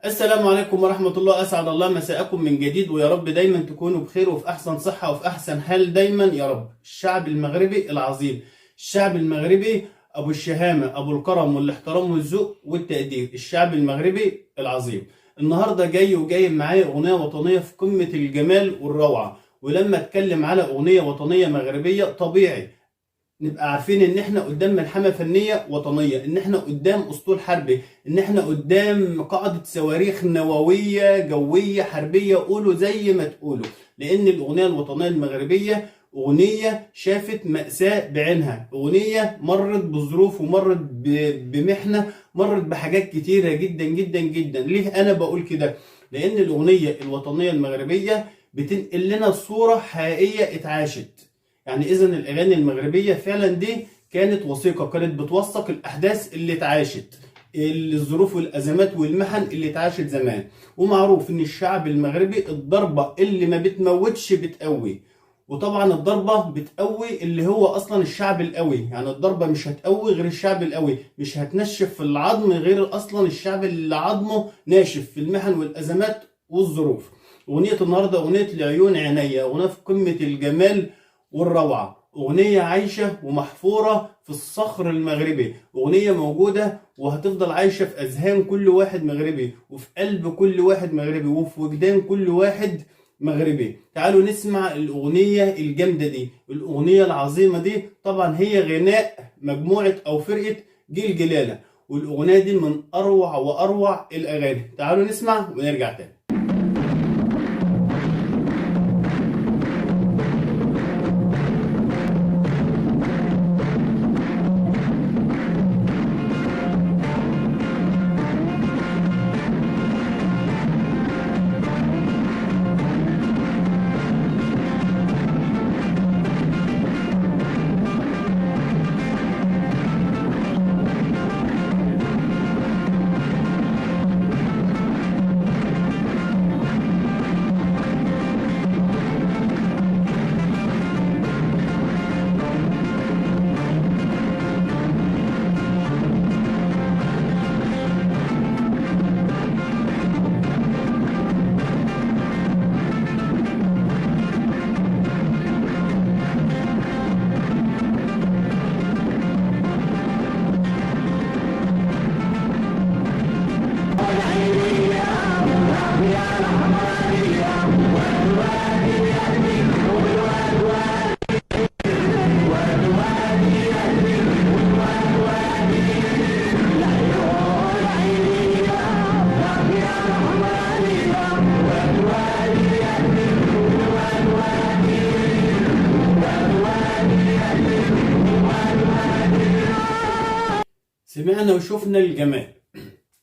السلام عليكم ورحمة الله. أسعد الله مساءكم من جديد، ويا رب دايما تكونوا بخير وفي أحسن صحة وفي أحسن حال دايما يا رب. الشعب المغربي العظيم، الشعب المغربي أبو الشهامة، أبو الكرم والاحترام والذوق والتقدير، الشعب المغربي العظيم. النهاردة جاي معايا أغنية وطنية في قمة الجمال والروعة. ولما أتكلم على أغنية وطنية مغربية طبيعي نبقى عارفين ان احنا قدام ملحمه فنيه وطنيه، ان احنا قدام اسطول حربي، ان احنا قدام قاعده صواريخ نوويه جويه حربيه، قولوا زي ما تقولوا. لان الاغنيه الوطنيه المغربيه اغنيه شافت مأساة بعينها، اغنيه مرت بظروف ومرت بمحنه، مرت بحاجات كتيره جدا جدا جدا. ليه انا بقول كده؟ لان الاغنيه الوطنيه المغربيه بتنقل لنا صوره حقيقيه اتعاشت. يعني اذا الاغاني المغربيه فعلا دي كانت وثيقه، كانت بتوثق الاحداث اللي اتعاشت، الظروف والازمات والمحن اللي اتعاشت زمان. ومعروف ان الشعب المغربي الضربه اللي ما بتموتش بتقوي، وطبعا الضربه بتقوي اللي هو اصلا الشعب القوي. يعني الضربه مش هتقوي غير الشعب القوي، مش هتنشف في العظم غير اصلا الشعب اللي عظمه ناشف في المحن والازمات والظروف. اغنيه النهارده اغنيه لعيون عينيا، اغنيه في قمه الجمال والروعة، أغنية عايشة ومحفورة في الصخر المغربي، أغنية موجودة وهتفضل عايشة في أذهان كل واحد مغربي، وفي قلب كل واحد مغربي، وفي وجدان كل واحد مغربي. تعالوا نسمع الأغنية الجامدة دي، الأغنية العظيمة دي. طبعا هي غناء مجموعة أو فرقة جيل جلالة، والأغنية دي من أروع وأروع الأغاني. تعالوا نسمع ونرجع تاني. سمعنا وشفنا الجمال،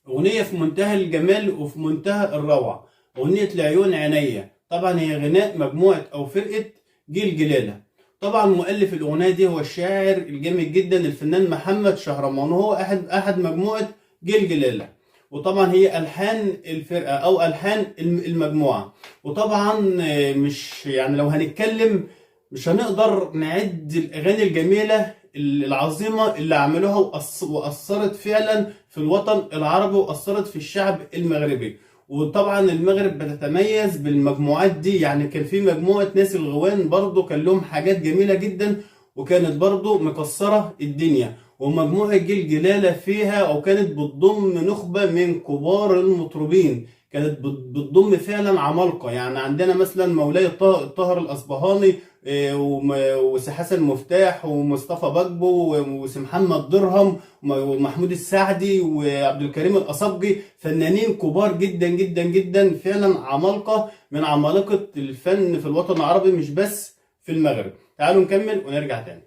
أغنية في منتهى الجمال وفي منتهى الروعة، أغنية لعيون عينيا. طبعا هي غناء مجموعة أو فرقة جيل جلالة. طبعا مؤلف الأغنية دي هو الشاعر الجامد جدا الفنان محمد شهرمان، وهو أحد مجموعة جيل جلالة. وطبعا هي ألحان الفرقة أو ألحان المجموعة. وطبعا مش يعني لو هنتكلم مش هنقدر نعد الأغاني الجميلة العظيمة اللي عملوها وأثرت فعلا في الوطن العربي وأثرت في الشعب المغربي. وطبعا المغرب بتتميز بالمجموعات دي، يعني كان في مجموعة ناس الغوان برضو كان لهم حاجات جميلة جدا، وكانت برضو مكسرة الدنيا. ومجموعة جيل جلالة فيها أو كانت بتضم نخبة من كبار المطربين، كانت بتضم فعلا عمالقة. يعني عندنا مثلا مولاي الطاهر الأصبهاني، وسي حسن مفتاح ومصطفى بجبو وسي محمد درهم ومحمود السعدي وعبد الكريم الأصبجي، فنانين كبار جدا جدا جدا، فعلا عمالقة من عمالقة الفن في الوطن العربي مش بس في المغرب. تعالوا نكمل ونرجع تاني.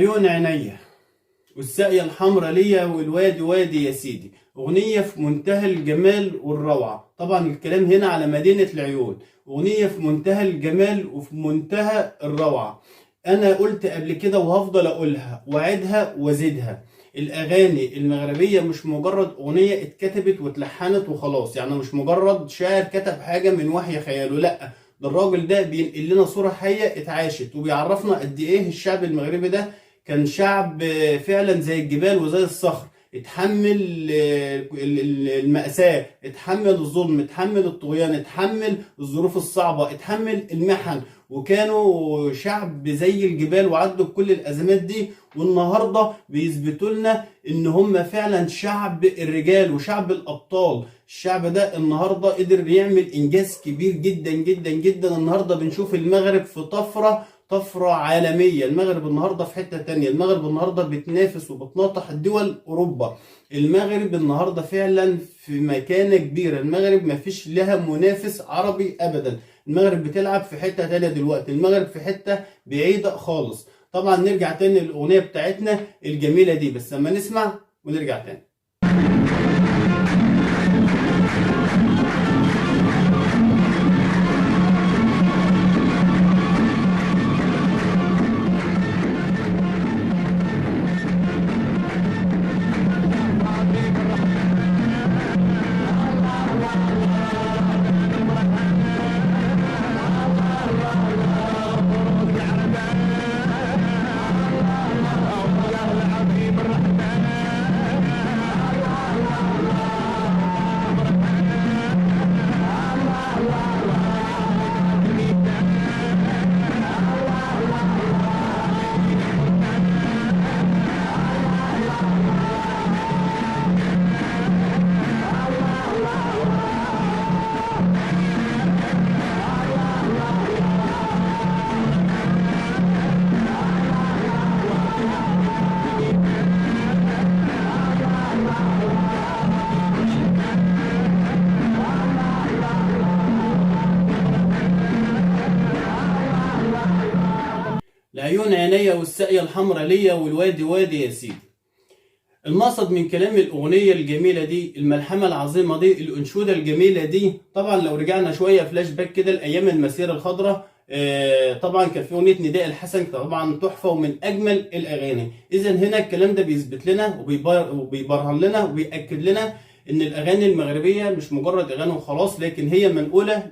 لعيون عينيا والساقية الحمرا ليا والوادي وادي يا سيدي، أغنية في منتهى الجمال والروعة. طبعا الكلام هنا على مدينة العيون، أغنية في منتهى الجمال وفي منتهى الروعة. أنا قلت قبل كده وهفضل أقولها وأعيدها وأزيدها، الأغاني المغربية مش مجرد أغنية اتكتبت واتلحنت وخلاص، يعني مش مجرد شاعر كتب حاجة من وحي خياله، لأ، ده الراجل ده بينقل لنا صورة حية اتعاشت، وبيعرفنا قد إيه الشعب المغربي ده كان شعب فعلا زي الجبال وزي الصخر، اتحمل المأساة، اتحمل الظلم، اتحمل الطغيان، اتحمل الظروف الصعبة، اتحمل المحن، وكانوا شعب زي الجبال وعدوا بكل الأزمات دي. والنهاردة بيثبتوا لنا إن هم فعلا شعب الرجال وشعب الأبطال. الشعب ده النهاردة قدر يعمل إنجاز كبير جدا جدا جدا. النهاردة بنشوف المغرب في طفرة عالمية، المغرب النهاردة في حتة تانية، المغرب النهاردة بتنافس وبتناطح دول أوروبا، المغرب النهاردة فعلا في مكانة كبيرة، المغرب ما فيش لها منافس عربي أبدا، المغرب بتلعب في حتة تانية دلوقتي، المغرب في حتة بعيدة خالص. طبعا نرجع تاني للأغنية بتاعتنا الجميلة دي، بس لما نسمع ونرجع تاني. لعيون عينيا والساقية الحمرا ليا والوادي وادي يا سيدي. المقصد من كلام الأغنية الجميلة دي، الملحمة العظيمة دي، الأنشودة الجميلة دي، طبعا لو رجعنا شوية فلاش باك كده لأيام المسيرة الخضراء، طبعا كان في أغنية نداء الحسن، طبعا تحفة ومن أجمل الأغاني. إذا هنا الكلام ده بيثبت لنا وبيبرهن لنا وبيأكد لنا إن الأغاني المغربية مش مجرد أغاني وخلاص، لكن هي منقولة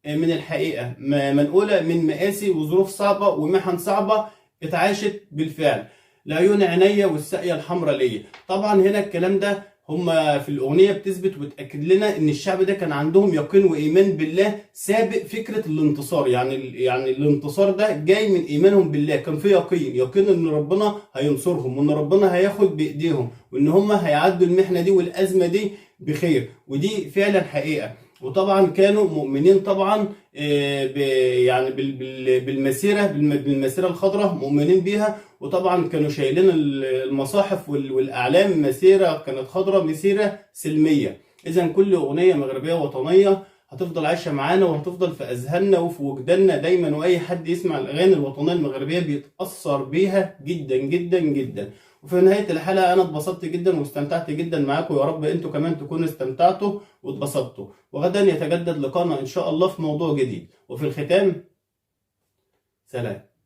من الحقيقة، منقولة من مآسي وظروف صعبة ومحن صعبة اتعاشت بالفعل. لعيون عينيا والساقية الحمرا ليا، طبعا هنا الكلام ده هما في الأغنية بتثبت وتأكد لنا إن الشعب ده كان عندهم يقين وإيمان بالله سابق فكرة الانتصار، يعني الانتصار ده جاي من إيمانهم بالله، كان في يقين إن ربنا هينصرهم وإن ربنا هياخد بإيديهم وإن هما هيعدوا المحنة دي والأزمة دي بخير، ودي فعلا حقيقة. وطبعا كانوا مؤمنين طبعا يعني بالمسيرة الخضراء، مؤمنين بيها، وطبعا كانوا شايلين المصاحف والأعلام، مسيرة كانت خضراء، مسيرة سلمية. إذا كل أغنية مغربية وطنية هتفضل عايشة معانا وهتفضل في أذهاننا وفي وجداننا دايما، وأي حد يسمع الأغاني الوطنية المغربية بيتأثر بيها جدا جدا جدا. وفي نهاية الحلقة أنا اتبسطت جدا واستمتعت جدا معاكم، يا رب أنتوا كمان تكونوا استمتعتوا واتبسطتوا، وغدا يتجدد لقاءنا إن شاء الله في موضوع جديد، وفي الختام سلام.